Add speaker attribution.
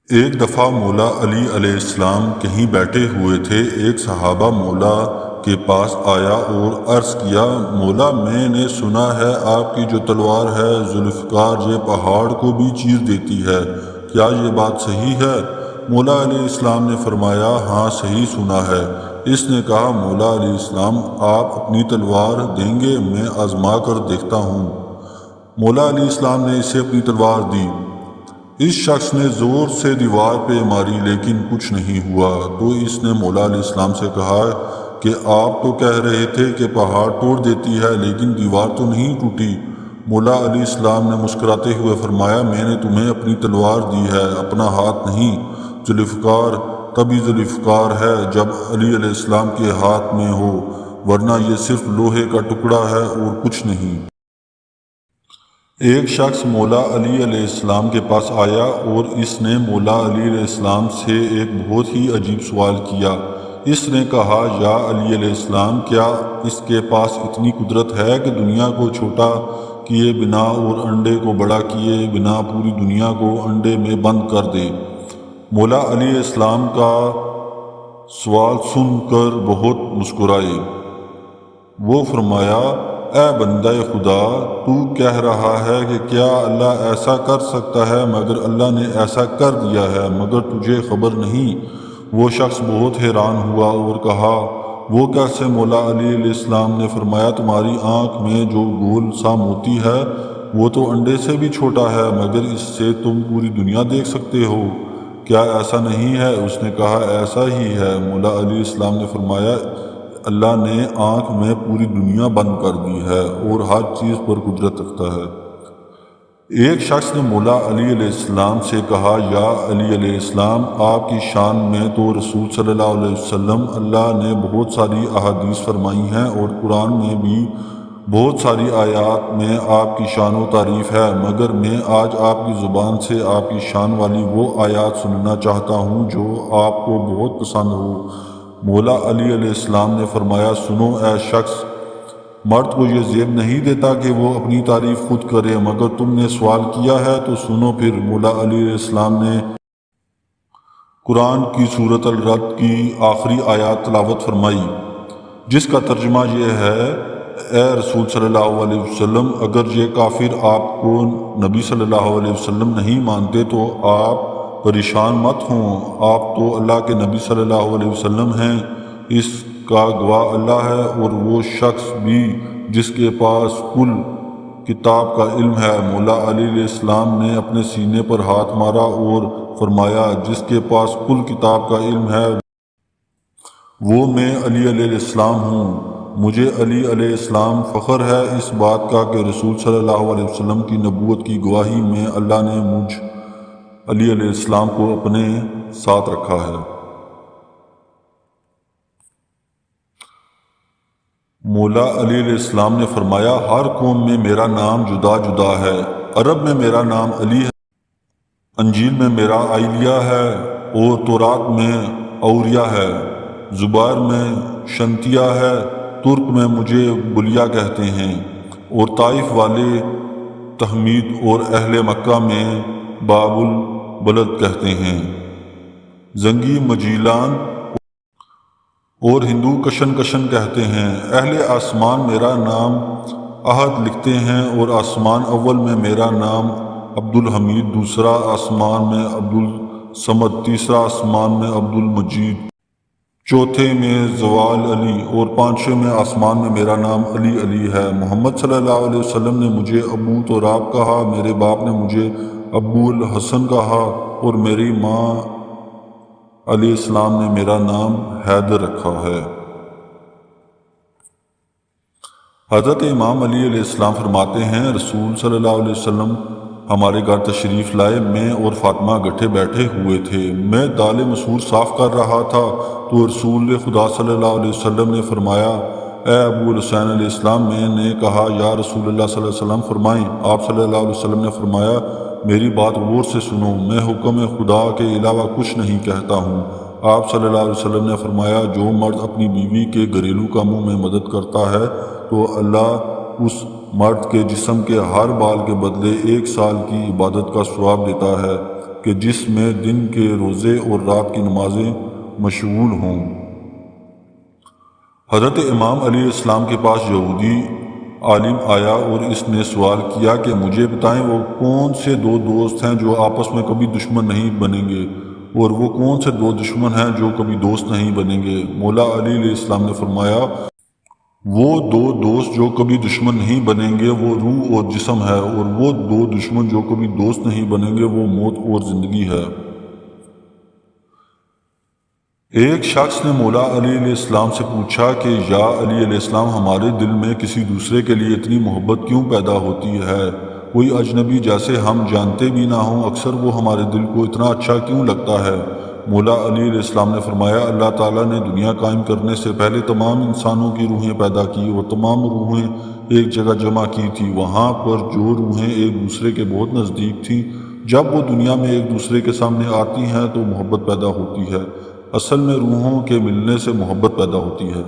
Speaker 1: ایک دفعہ مولا علی علیہ السلام کہیں بیٹھے ہوئے تھے۔ ایک صحابہ مولا کے پاس آیا اور عرض کیا، مولا میں نے سنا ہے آپ کی جو تلوار ہے ذوالفقار یہ پہاڑ کو بھی چیر دیتی ہے، کیا یہ بات صحیح ہے؟ مولا علیہ السلام نے فرمایا، ہاں صحیح سنا ہے۔ اس نے کہا، مولا علیہ السلام آپ اپنی تلوار دیں گے؟ میں آزما کر دیکھتا ہوں۔ مولا علیہ السلام نے اسے اپنی تلوار دی۔ اس شخص نے زور سے دیوار پہ ماری لیکن کچھ نہیں ہوا، تو اس نے مولا علیہ السلام سے کہا کہ آپ تو کہہ رہے تھے کہ پہاڑ توڑ دیتی ہے لیکن دیوار تو نہیں ٹوٹی۔ مولا علیہ السلام نے مسکراتے ہوئے فرمایا، میں نے تمہیں اپنی تلوار دی ہے، اپنا ہاتھ نہیں۔ ذوالفقار تبھی ذوالفقار ہے جب علی علیہ السلام کے ہاتھ میں ہو، ورنہ یہ صرف لوہے کا ٹکڑا ہے اور کچھ نہیں۔ ایک شخص مولا علی علیہ السلام کے پاس آیا اور اس نے مولا علی علیہ السلام سے ایک بہت ہی عجیب سوال کیا۔ اس نے کہا، یا علی علیہ السلام کیا اس کے پاس اتنی قدرت ہے کہ دنیا کو چھوٹا کیے بنا اور انڈے کو بڑا کیے بنا پوری دنیا کو انڈے میں بند کر دے؟ مولا علی علیہ السلام کا سوال سن کر بہت مسکرائے۔ وہ فرمایا، اے بندہ خدا، تو کہہ رہا ہے کہ کیا اللہ ایسا کر سکتا ہے، مگر اللہ نے ایسا کر دیا ہے، مگر تجھے خبر نہیں۔ وہ شخص بہت حیران ہوا اور کہا، وہ کیسے؟ مولا علی علیہ السلام نے فرمایا، تمہاری آنکھ میں جو گول سا موتی ہے وہ تو انڈے سے بھی چھوٹا ہے، مگر اس سے تم پوری دنیا دیکھ سکتے ہو، کیا ایسا نہیں ہے؟ اس نے کہا، ایسا ہی ہے۔ مولا علی علیہ السلام نے فرمایا، اللہ نے آنکھ میں پوری دنیا بند کر دی ہے اور ہر چیز پر قدرت رکھتا ہے۔ ایک شخص نے مولا علی علیہ السلام سے کہا، یا علی علیہ السلام آپ کی شان میں تو رسول صلی اللہ علیہ وسلم اللہ نے بہت ساری احادیث فرمائی ہیں اور قرآن میں بھی بہت ساری آیات میں آپ کی شان و تعریف ہے، مگر میں آج آپ کی زبان سے آپ کی شان والی وہ آیات سننا چاہتا ہوں جو آپ کو بہت پسند ہو۔ مولا علی علیہ السلام نے فرمایا، سنو اے شخص، مرد کو یہ زیب نہیں دیتا کہ وہ اپنی تعریف خود کرے، مگر تم نے سوال کیا ہے تو سنو پھر۔ مولا علی علیہ السلام نے قرآن کی سورۃ الرعد کی آخری آیات تلاوت فرمائی، جس کا ترجمہ یہ ہے، اے رسول صلی اللہ علیہ وسلم، اگر یہ کافر آپ کو نبی صلی اللہ علیہ وسلم نہیں مانتے تو آپ پریشان مت ہوں، آپ تو اللہ کے نبی صلی اللہ علیہ وسلم ہیں، اس کا گواہ اللہ ہے اور وہ شخص بھی جس کے پاس کل کتاب کا علم ہے۔ مولا علی علیہ السلام نے اپنے سینے پر ہاتھ مارا اور فرمایا، جس کے پاس کل کتاب کا علم ہے وہ میں علی علیہ السلام ہوں۔ مجھے علی علیہ السلام فخر ہے اس بات کا کہ رسول صلی اللہ علیہ وسلم کی نبوت کی گواہی میں اللہ نے مجھ علی علیہ السلام کو اپنے ساتھ رکھا ہے۔ مولا علی علیہ السلام نے فرمایا، ہر قوم میں میرا نام جدا جدا ہے۔ عرب میں میرا نام علی ہے، انجیل میں میرا ایلیہ ہے اور تورات میں اوریا ہے، زبور میں شنتیہ ہے، ترک میں مجھے بلیہ کہتے ہیں اور طائف والے تحمید اور اہل مکہ میں باب البلد کہتے ہیں، زنگی مجیلان اور ہندو کشن کشن کہتے ہیں۔ اہل آسمان میرا نام احد لکھتے ہیں اور آسمان اول میں میرا نام عبد الحمید، دوسرا آسمان میں عبد الصمد، تیسرا آسمان میں عبد المجید، چوتھے میں زوال علی اور پانچویں میں آسمان میں میرا نام علی علی ہے۔ محمد صلی اللہ علیہ وسلم نے مجھے ابو تراب کہا، میرے باپ نے مجھے ابو الحسن کہا اور میری ماں علیہ السلام نے میرا نام حیدر رکھا ہے۔ حضرت امام علی علیہ السلام فرماتے ہیں، رسول صلی اللہ علیہ وسلم ہمارے گھر تشریف لائے، میں اور فاطمہ گٹھے بیٹھے ہوئے تھے، میں دال مسور صاف کر رہا تھا تو رسول خدا صلی اللہ علیہ وسلم نے فرمایا، اے ابو الحسین علیہ السلام۔ میں نے کہا، یا رسول اللہ صلی اللہ علیہ وسلم فرمائیں۔ آپ صلی اللہ علیہ وسلم نے فرمایا، میری بات غور سے سنو، میں حکم خدا کے علاوہ کچھ نہیں کہتا ہوں۔ آپ صلی اللہ علیہ وسلم نے فرمایا، جو مرد اپنی بیوی کے گھریلو کاموں میں مدد کرتا ہے تو اللہ اس مرد کے جسم کے ہر بال کے بدلے 1 سال کی عبادت کا ثواب دیتا ہے۔ کہ جس میں دن کے روزے اور رات کی نمازیں مشغول ہوں۔ حضرت امام علیہ السلام کے پاس یہودی عالم آیا اور اس نے سوال کیا کہ مجھے بتائیں وہ کون سے دو دوست ہیں جو آپس میں کبھی دشمن نہیں بنیں گے، اور وہ کون سے دو دشمن ہیں جو کبھی دوست نہیں بنیں گے؟ مولا علی علیہ السلام نے فرمایا وہ دو دوست جو کبھی دشمن نہیں بنیں گے وہ روح اور جسم ہے، اور وہ دو دشمن جو کبھی دوست نہیں بنیں گے وہ موت اور زندگی ہے۔ ایک شخص نے مولا علی علیہ السلام سے پوچھا کہ یا علی علیہ السلام، ہمارے دل میں کسی دوسرے کے لیے اتنی محبت کیوں پیدا ہوتی ہے؟ کوئی اجنبی جیسے ہم جانتے بھی نہ ہوں، اکثر وہ ہمارے دل کو اتنا اچھا کیوں لگتا ہے؟ مولا علی علیہ السلام نے فرمایا اللہ تعالیٰ نے دنیا قائم کرنے سے پہلے تمام انسانوں کی روحیں پیدا کی اور تمام روحیں ایک جگہ جمع کی تھی۔ وہاں پر جو روحیں ایک دوسرے کے بہت نزدیک تھیں، جب وہ دنیا میں ایک دوسرے کے سامنے آتی ہیں تو محبت پیدا ہوتی ہے۔ اصل میں روحوں کے ملنے سے محبت پیدا ہوتی ہے۔